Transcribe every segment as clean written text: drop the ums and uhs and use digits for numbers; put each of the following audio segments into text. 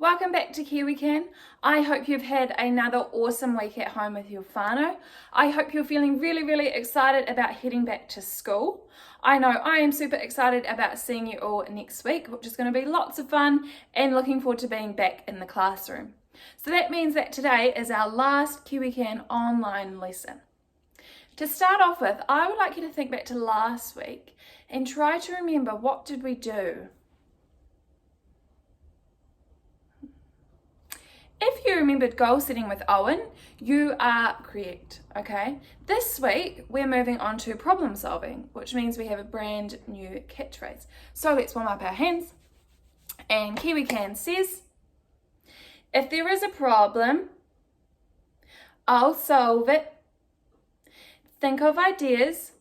Welcome back to KiwiCan. I hope you've had another awesome week at home with your whānau. I hope you're feeling really excited about heading back to school. I know I am super excited about seeing you all next week, which is going to be lots of fun, and looking forward to being back in the classroom. So that means that today is our last KiwiCan online lesson. To start off with, I would like you to think back to last week and try to remember, what did we do? If you remembered goal setting with Owen, you are correct, okay? This week, we're moving on to problem solving, which means we have a brand new catchphrase. So let's warm up our hands. And KiwiCan says, if there is a problem, I'll solve it. Think of ideas,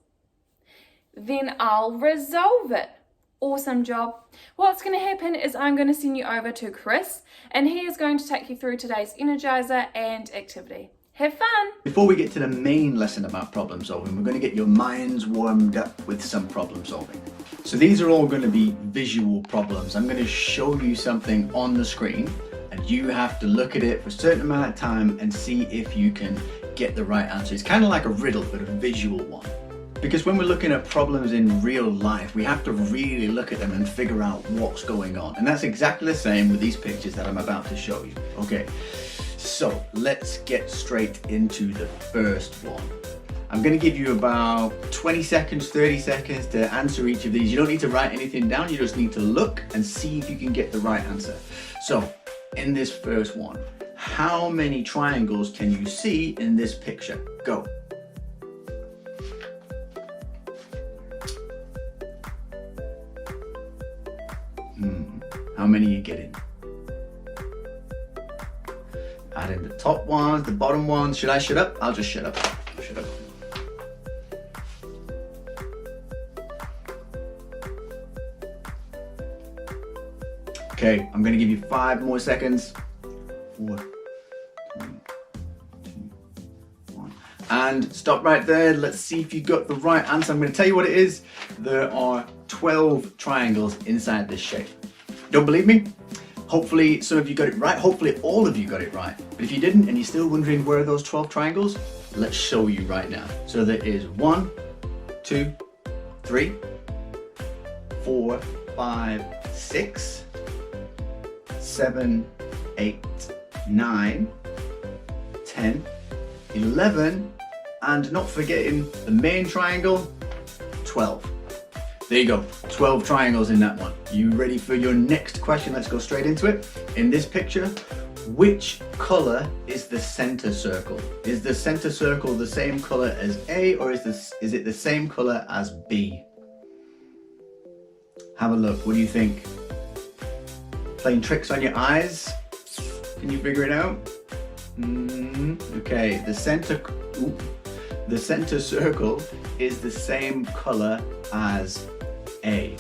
then I'll resolve it. Awesome job. What's going to happen is I'm going to send you over to Chris, and he is going to take you through today's Energizer and activity. Have fun! Before we get to the main lesson about problem solving, we're going to get your minds warmed up with some problem solving. So these are all going to be visual problems. I'm going to show you something on the screen, and you have to look at it for a certain amount of time and see if you can get the right answer. It's kind of like a riddle, but a visual one. Because when we're looking at problems in real life, we have to really look at them and figure out what's going on. And that's exactly the same with these pictures that I'm about to show you. Okay, so let's get straight into the first one. I'm going to give you about 20 seconds, 30 seconds to answer each of these. You don't need to write anything down, you just need to look and see if you can get the right answer. So, in this first one, how many triangles can you see in this picture? Go. How many are you getting? Add in the top ones, the bottom ones. Should I shut up? I'll just shut up. I'll shut up. Okay, I'm gonna give you 5 more seconds. 4, 3, 2, 1. And stop right there. Let's see if you got the right answer. I'm gonna tell you what it is. There are 12 triangles inside this shape. Don't believe me? Hopefully some of you got it right. Hopefully all of you got it right. But if you didn't and you're still wondering where are those 12 triangles, let's show you right now. So there is 1, 2, 3, 4, 5, 6, 7, 8, 9, 10, 11, and not forgetting the main triangle, 12. There you go, 12 triangles in that one. You ready for your next question? Let's go straight into it. In this picture, which color is the center circle? Is the center circle the same color as A, or is it the same color as B? Have a look, what do you think? Playing tricks on your eyes? Can you figure it out? Okay, the center circle is the same color as A.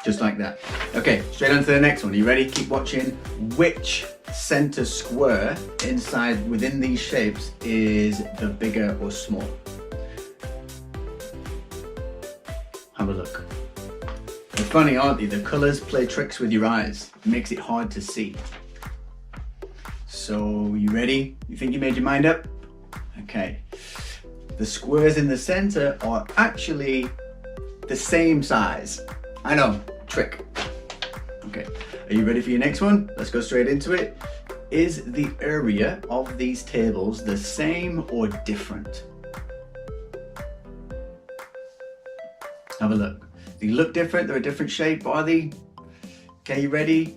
Just like that. Okay, straight on to the next one. Are you ready? Keep watching. Which center square within these shapes is the bigger or small? Have a look. They're funny, aren't they? The colors play tricks with your eyes. It makes it hard to see. So, you ready? You think you made your mind up? Okay. The squares in the center are actually the same size. I know, trick. Okay, are you ready for your next one? Let's go straight into it. Is the area of these tables the same or different? Have a look. They look different, they're a different shape, are they? Okay, you ready?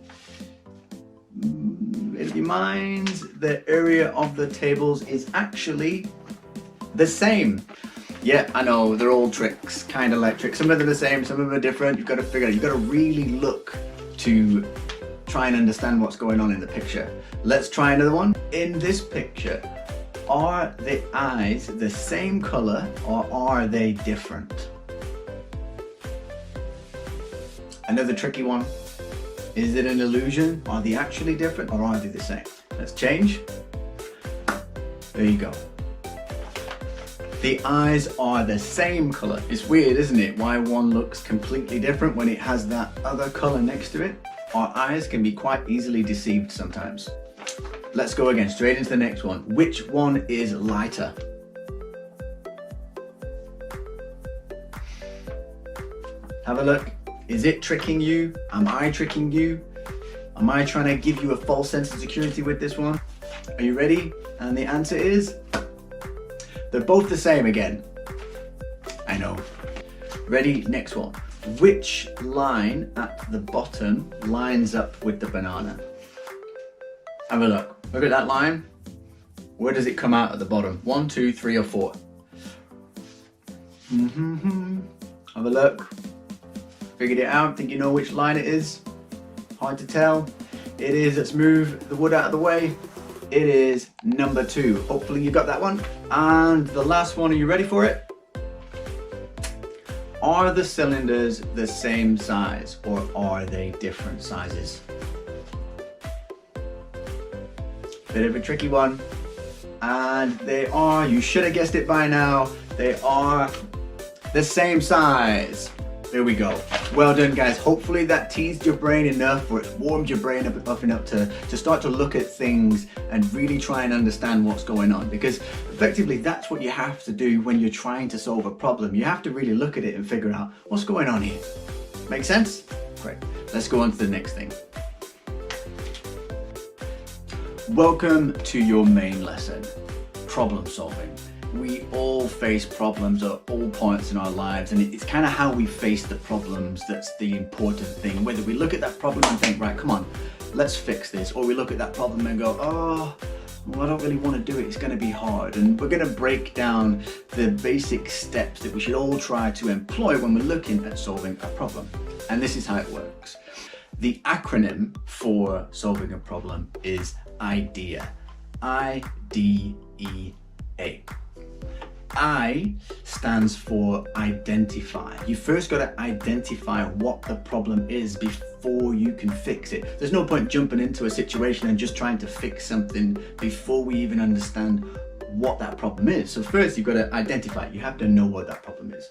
In your minds, the area of the tables is actually the same. Yeah, I know, they're all tricks, kind of like tricks. Some of them are the same, some of them are different. You've got to figure it out. You've got to really look to try and understand what's going on in the picture. Let's try another one. In this picture, are the eyes the same color or are they different? Another tricky one. Is it an illusion? Are they actually different or are they the same? Let's change. There you go. The eyes are the same color. It's weird, isn't it? Why one looks completely different when it has that other color next to it. Our eyes can be quite easily deceived sometimes. Let's go again, straight into the next one. Which one is lighter? Have a look. Is it tricking you? Am I tricking you? Am I trying to give you a false sense of security with this one? Are you ready? And the answer is, they're both the same again. I know. Ready? Next one. Which line at the bottom lines up with the banana? Have a look. Look at that line. Where does it come out at the bottom? 1, 2, 3, or 4? Have a look. Figured it out. Think you know which line it is? Hard to tell. It is. Let's move the wood out of the way. It is number 2. Hopefully you got that one. And the last one, are you ready for it? Are the cylinders the same size or are they different sizes? Bit of a tricky one. And they are, you should have guessed it by now, they are the same size. There we go. Well done, guys. Hopefully that teased your brain enough, or it's warmed your brain up enough to start to look at things and really try and understand what's going on. Because effectively that's what you have to do when you're trying to solve a problem. You have to really look at it and figure out what's going on here. Make sense? Great. Let's go on to the next thing. Welcome to your main lesson, problem solving. We all face problems at all points in our lives, and it's kind of how we face the problems that's the important thing. Whether we look at that problem and think, right, come on, let's fix this, or we look at that problem and go, oh, well, I don't really want to do it, it's going to be hard. And we're going to break down the basic steps that we should all try to employ when we're looking at solving a problem. And this is how it works. The acronym for solving a problem is IDEA. IDEA. I stands for identify. You first got to identify what the problem is before you can fix it. There's no point jumping into a situation and just trying to fix something before we even understand what that problem is. So first you've got to identify it. You have to know what that problem is.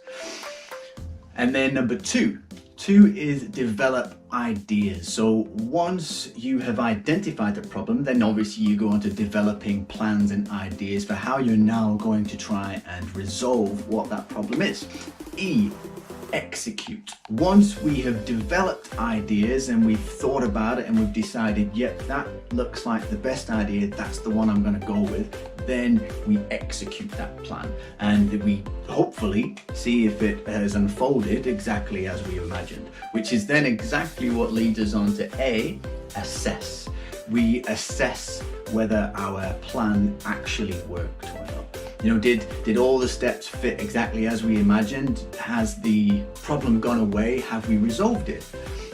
And then number two is develop ideas. So once you have identified the problem, then obviously you go on to developing plans and ideas for how you're now going to try and resolve what that problem is. E, execute. Once we have developed ideas and we've thought about it and we've decided, yep, that looks like the best idea, that's the one I'm going to go with, then we execute that plan and we hopefully see if it has unfolded exactly as we imagined, which is then exactly what leads us on to A, assess. We assess whether our plan actually worked or not. You know, did all the steps fit exactly as we imagined? Has the problem gone away? Have we resolved it?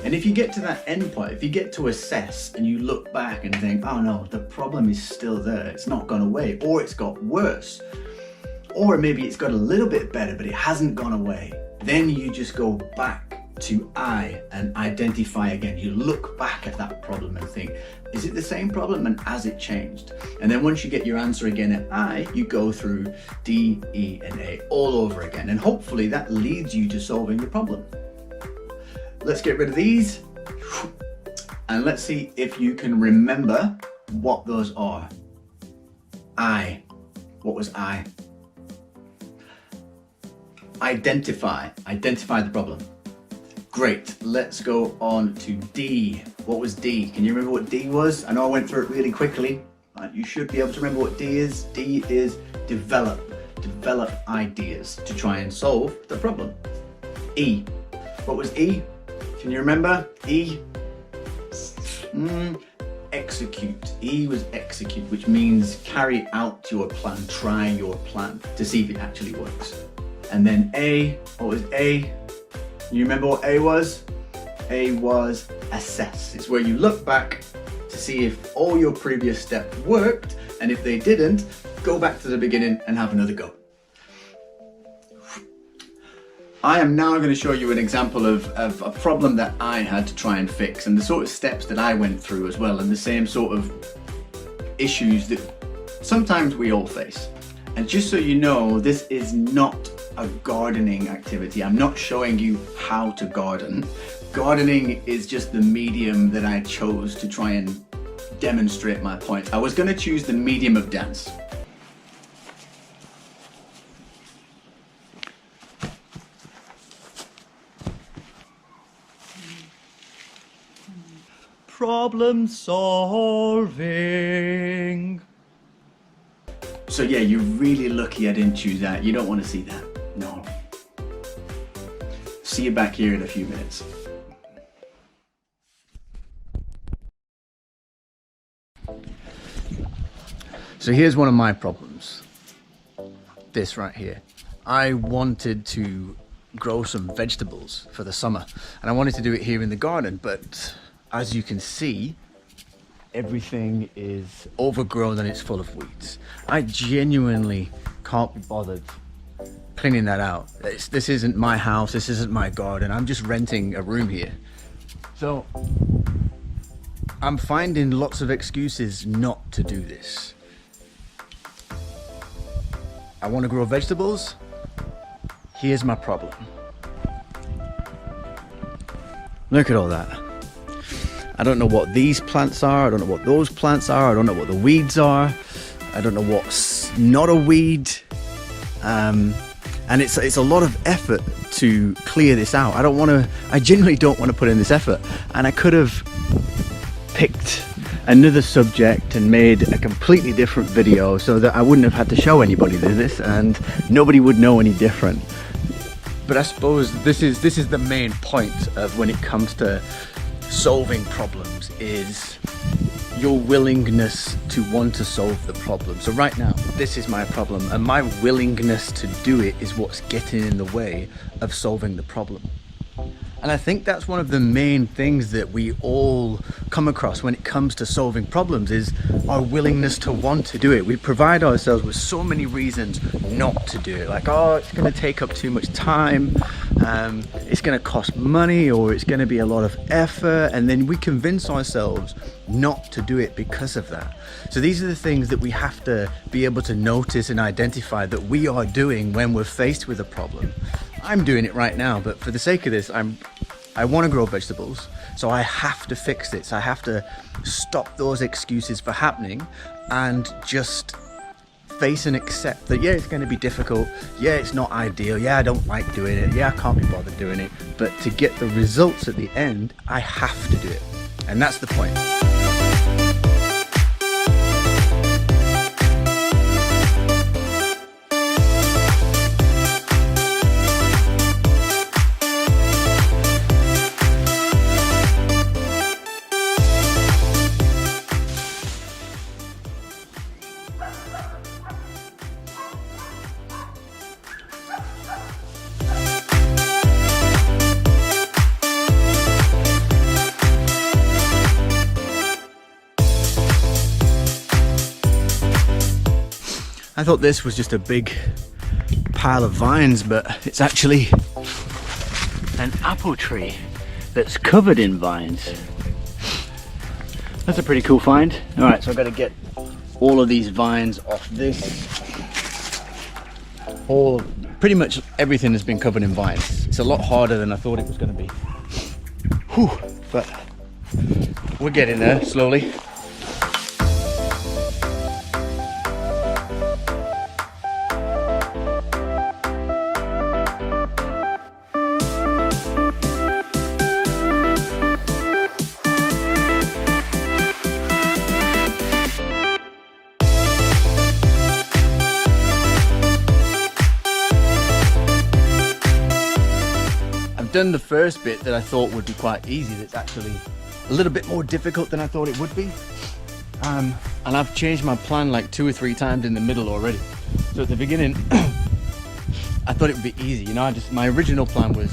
And if you get to that end point, if you get to assess and you look back and think, oh no, the problem is still there, it's not gone away, or it's got worse, or maybe it's got a little bit better but it hasn't gone away, then you just go back to I and identify again. You look back at that problem and think, is it the same problem and has it changed? And then once you get your answer again at I, you go through D, E, and A all over again. And hopefully that leads you to solving the problem. Let's get rid of these. And let's see if you can remember what those are. I. What was I? Identify. Identify the problem. Great, let's go on to D. What was D? Can you remember what D was? I know I went through it really quickly, but you should be able to remember what D is. D is develop. Develop ideas to try and solve the problem. E. What was E? Can you remember? E. Execute. E was execute, which means carry out your plan, try your plan to see if it actually works. And then A. What was A? You remember what A was? A was assess. It's where you look back to see if all your previous steps worked, and if they didn't, go back to the beginning and have another go. I am now going to show you an example of a problem that I had to try and fix, and the sort of steps that I went through as well, and the same sort of issues that sometimes we all face. And just so you know, this is not a gardening activity. I'm not showing you how to garden. Gardening is just the medium that I chose to try and demonstrate my point. I was going to choose the medium of dance. Problem solving. So yeah, you're really lucky I didn't choose that. You don't want to see that. No. See you back here in a few minutes. So here's one of my problems. This right here. I wanted to grow some vegetables for the summer, and I wanted to do it here in the garden, but as you can see, everything is overgrown and it's full of weeds. I genuinely can't be bothered cleaning that out. This isn't my house, this isn't my garden, I'm just renting a room here. So I'm finding lots of excuses not to do this. I want to grow vegetables. Here's my problem. Look at all that. I don't know what these plants are, I don't know what those plants are, I don't know what the weeds are, I don't know what's not a weed, and it's a lot of effort to clear this out. I genuinely don't want to put in this effort, and I could have picked another subject and made a completely different video so that I wouldn't have had to show anybody this and nobody would know any different. But I suppose this is the main point of when it comes to solving problems, is your willingness to want to solve the problem. So right now, this is my problem, and my willingness to do it is what's getting in the way of solving the problem. And I think that's one of the main things that we all come across when it comes to solving problems, is our willingness to want to do it. We provide ourselves with so many reasons not to do it. Like, oh, it's going to take up too much time, it's going to cost money, or it's going to be a lot of effort. And then we convince ourselves not to do it because of that. So these are the things that we have to be able to notice and identify that we are doing when we're faced with a problem. I'm doing it right now, but for the sake of this, I want to grow vegetables, so I have to fix this. I have to stop those excuses for happening and just face and accept that, yeah, it's going to be difficult, yeah, it's not ideal, yeah, I don't like doing it, yeah, I can't be bothered doing it, but to get the results at the end, I have to do it. And that's the point. I thought this was just a big pile of vines, but it's actually an apple tree that's covered in vines. That's a pretty cool find. All right, so I've got to get all of these vines off this. Pretty much everything has been covered in vines. It's a lot harder than I thought it was going to be. Whew, but we're getting there slowly. Done the first bit that I thought would be quite easy. That's actually a little bit more difficult than I thought it would be, and I've changed my plan like 2 or 3 times in the middle already. So at the beginning I thought it would be easy, you know, my original plan was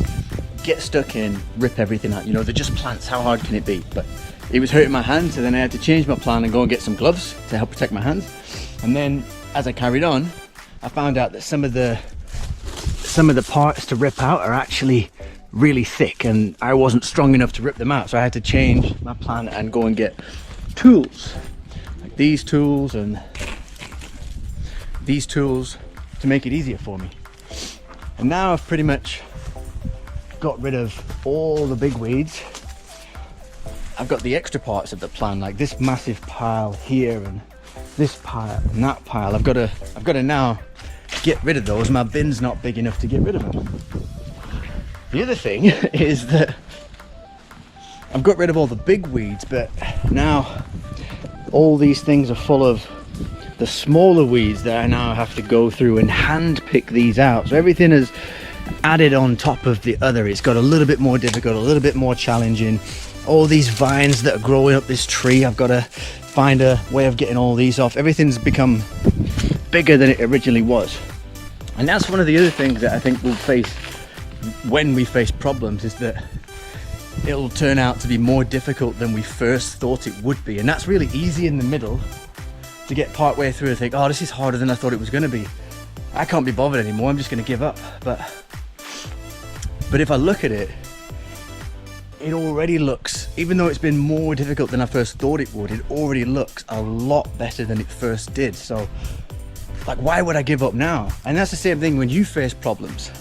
get stuck in, rip everything out, you know, they're just plants, how hard can it be? But it was hurting my hands, so then I had to change my plan and go and get some gloves to help protect my hands. And then as I carried on, I found out that some of the parts to rip out are actually really thick, and I wasn't strong enough to rip them out, so I had to change my plan and go and get tools like these tools and these tools to make it easier for me. And now I've pretty much got rid of all the big weeds. I've got the extra parts of the plan, like this massive pile here and this pile and that pile. I've got to now get rid of those. My bin's not big enough to get rid of them. The other thing is that I've got rid of all the big weeds, but now all these things are full of the smaller weeds that I now have to go through and hand pick these out. So everything is added on top of the other. It's got a little bit more difficult, a little bit more challenging. All these vines that are growing up this tree, I've got to find a way of getting all these off. Everything's become bigger than it originally was. And that's one of the other things that I think we'll face when we face problems, is that it'll turn out to be more difficult than we first thought it would be. And that's really easy in the middle, to get part way through and think, oh, this is harder than I thought it was going to be. I can't be bothered anymore, I'm just going to give up. But if I look at it, it already looks, even though it's been more difficult than I first thought it would, it already looks a lot better than it first did. So, like, why would I give up now? And that's the same thing when you face problems.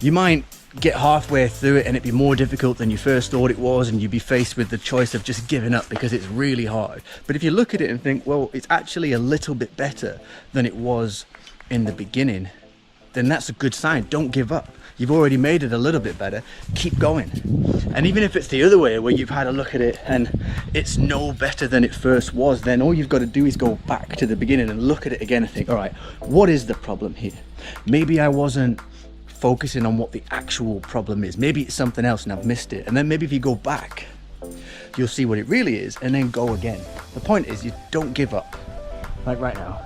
You might get halfway through it and it'd be more difficult than you first thought it was, and you'd be faced with the choice of just giving up because it's really hard. But if you look at it and think, well, it's actually a little bit better than it was in the beginning, then that's a good sign. Don't give up. You've already made it a little bit better. Keep going. And even if it's the other way, where you've had a look at it and it's no better than it first was, then all you've got to do is go back to the beginning and look at it again and think, all right, what is the problem here? Maybe I wasn't focusing on what the actual problem is. Maybe it's something else and I've missed it. And then maybe if you go back, you'll see what it really is, and then go again. The point is, you don't give up. Like right now,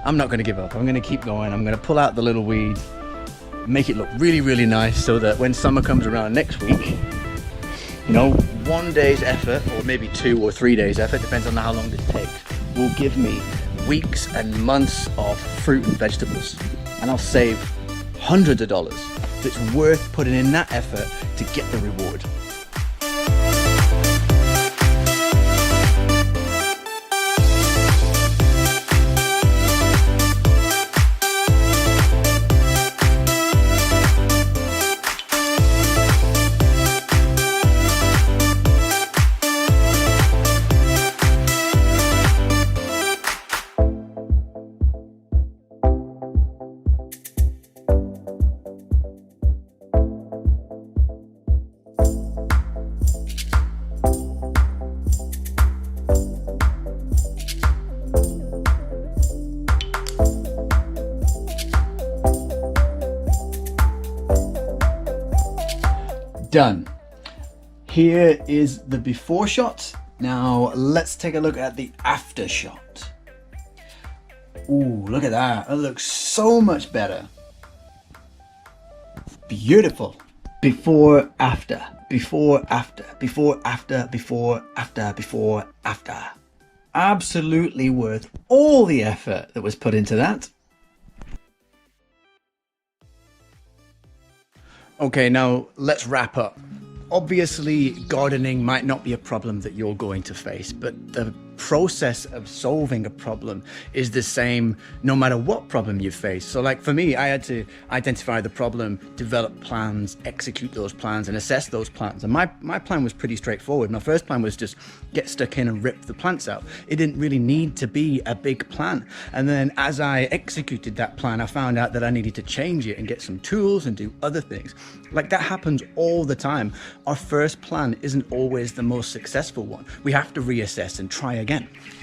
I'm not going to give up. I'm going to keep going. I'm going to pull out the little weeds, make it look really, really nice, so that when summer comes around next week, you know, 1 day's effort, or maybe 2 or 3 days effort, depends on how long this takes, will give me weeks and months of fruit and vegetables. And I'll save hundreds of dollars. That's worth putting in that effort to get the reward. Done. Here is the before shot. Now let's take a look at the after shot. Ooh, look at that. That looks so much better. Beautiful. Before, after, before, after, before, after, before, after, before, after. Absolutely worth all the effort that was put into that. Okay, now let's wrap up. Obviously, gardening might not be a problem that you're going to face, but the process of solving a problem is the same no matter what problem you face. So like for me, I had to identify the problem, develop plans, execute those plans, and assess those plans. And my plan was pretty straightforward. My first plan was just get stuck in and rip the plants out. It didn't really need to be a big plan. And then as I executed that plan, I found out that I needed to change it and get some tools and do other things. Like that happens all the time. Our first plan isn't always the most successful one. We have to reassess and try again.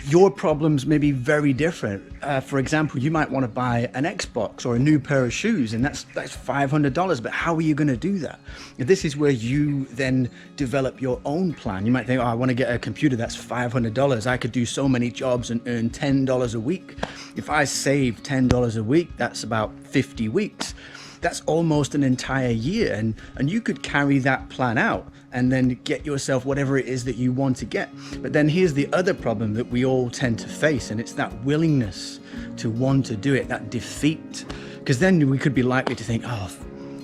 Your problems may be very different. For example, you might want to buy an Xbox or a new pair of shoes, and that's $500, but how are you going to do that? This is where you then develop your own plan. You might think, oh, I want to get a computer that's $500. I could do so many jobs and earn $10 a week. If I save $10 a week, that's about 50 weeks. That's almost an entire year, and you could carry that plan out and then get yourself whatever it is that you want to get. But then here's the other problem that we all tend to face, and it's that willingness to want to do it, that defeat. Because then we could be likely to think, oh,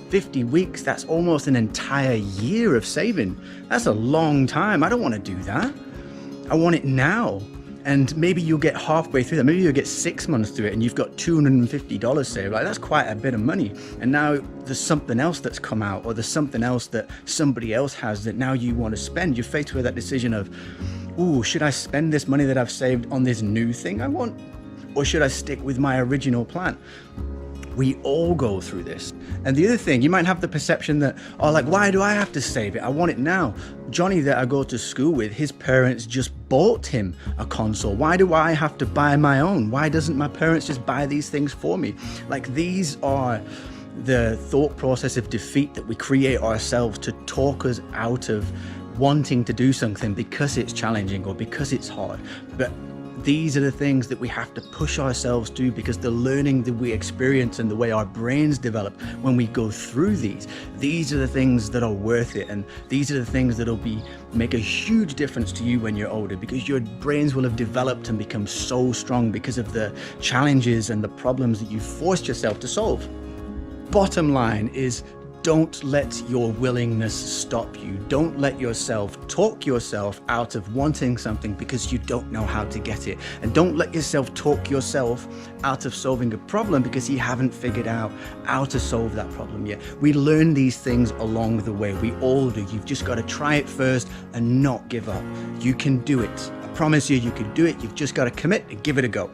50 weeks, that's almost an entire year of saving. That's a long time. I don't want to do that. I want it now. And maybe you'll get halfway through that. Maybe you'll get 6 months through it and you've got $250 saved. Like, that's quite a bit of money. And now there's something else that's come out, or there's something else that somebody else has that now you want to spend. You're faced with that decision of, ooh, should I spend this money that I've saved on this new thing I want? Or should I stick with my original plan? We all go through this. And the other thing, you might have the perception that, oh, like, why do I have to save it? I want it now. Johnny that I go to school with, his parents just bought him a console. Why do I have to buy my own? Why doesn't my parents just buy these things for me? Like, these are the thought process of defeat that we create ourselves to talk us out of wanting to do something because it's challenging or because it's hard. But these are the things that we have to push ourselves to, because the learning that we experience and the way our brains develop when we go through these are the things that are worth it. And these are the things that'll make a huge difference to you when you're older, because your brains will have developed and become so strong because of the challenges and the problems that you forced yourself to solve. Bottom line is, don't let your willingness stop you. Don't let yourself talk yourself out of wanting something because you don't know how to get it. And don't let yourself talk yourself out of solving a problem because you haven't figured out how to solve that problem yet. We learn these things along the way. We all do. You've just got to try it first and not give up. You can do it. I promise you, you can do it. You've just got to commit and give it a go.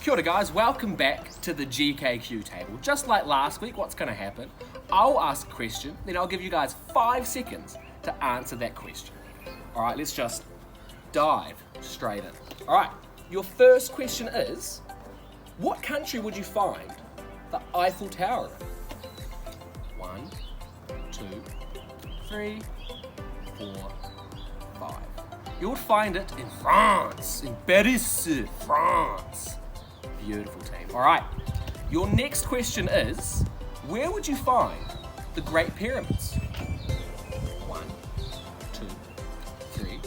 Kia ora guys, welcome back to the GKQ table. Just like last week, what's going to happen? I'll ask a question, then I'll give you guys 5 seconds to answer that question. Alright, let's just dive straight in. Alright, your first question is, what country would you find the Eiffel Tower in? 1, 2, 3, 4, 5. You would find it in France, in Paris, France. Beautiful team. Alright, your next question is, where would you find the Great Pyramids? 1, 2, 3,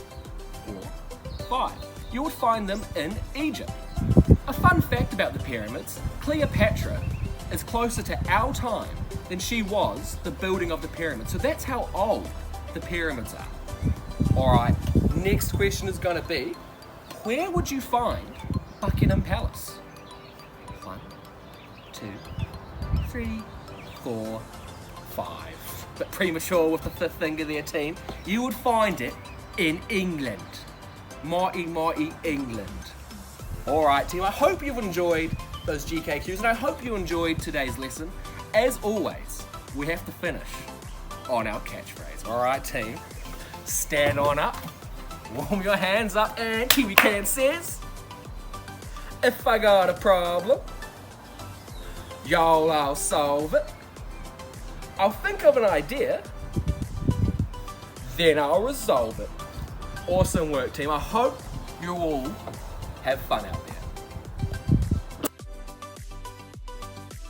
4, 5. You would find them in Egypt. A fun fact about the pyramids, Cleopatra is closer to our time than she was the building of the pyramids. So that's how old the pyramids are. Alright, next question is going to be, where would you find Buckingham Palace? 1, 2, 3, 4, 5. But premature with the 5th finger there, team. You would find it in England. Mighty, mighty England. Alright, team, I hope you've enjoyed those GKQs and I hope you enjoyed today's lesson. As always, we have to finish on our catchphrase. Alright, team, stand on up, warm your hands up, and Kiwi Can says, if I got a problem, y'all, I'll solve it. I'll think of an idea, then I'll resolve it. Awesome work, team. I hope you all have fun out there.